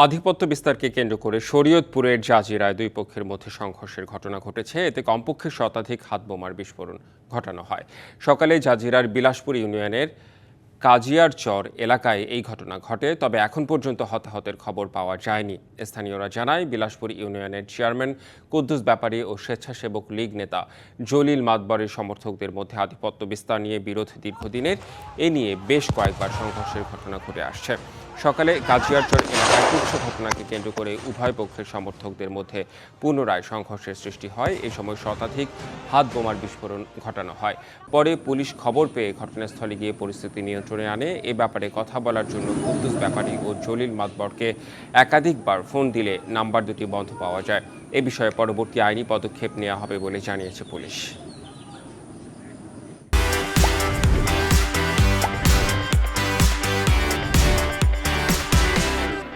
আধিপত্য বিস্তারকে কেন্দ্র করে শরীয়তপুরের জাজিরায় দুই পক্ষের মধ্যে সংঘর্ষের ঘটনা ঘটেছে। এতে কমপক্ষে শতাধিক হাতবোমার বিস্ফোরণ ঘটানো হয়। সকালে জাজিরার বিলাসপুর ইউনিয়নের কাজিয়ারচর এলাকায় এই ঘটনা ঘটে, তবে এখন পর্যন্ত হতাহতের খবর পাওয়া যায়নি। স্থানীয়রা জানায়, বিলাসপুর ইউনিয়নের চেয়ারম্যান কুদ্দুস ব্যাপারী ও স্বেচ্ছাসেবক লীগ নেতা জলিল মাতবরের সমর্থকদের মধ্যে আধিপত্য বিস্তার নিয়ে বিরোধ দীর্ঘদিনের। এ নিয়ে বেশ কয়েকবার সংঘর্ষের ঘটনা ঘটে আসছে। সকালে কাজিয়ারচর এলাকায় তুচ্ছ ঘটনাকে কেন্দ্র করে উভয় পক্ষের সমর্থকদের মধ্যে পুনরায় সংঘর্ষের সৃষ্টি হয়। এই সময় শতাধিক হাত বোমার বিস্ফোরণ ঘটানো হয়। পরে পুলিশ খবর পেয়ে ঘটনাস্থলে গিয়ে পরিস্থিতি নিয়ন্ত্রণে আনে। এ ব্যাপারে কথা বলার জন্য কুদ্দুস ব্যাপারী ও জলিল মাতবরকে একাধিকবার ফোন দিলে নাম্বার দুটি বন্ধ পাওয়া যায়। এ বিষয়ে পরবর্তী আইনি পদক্ষেপ নেওয়া হবে বলে জানিয়েছে পুলিশ।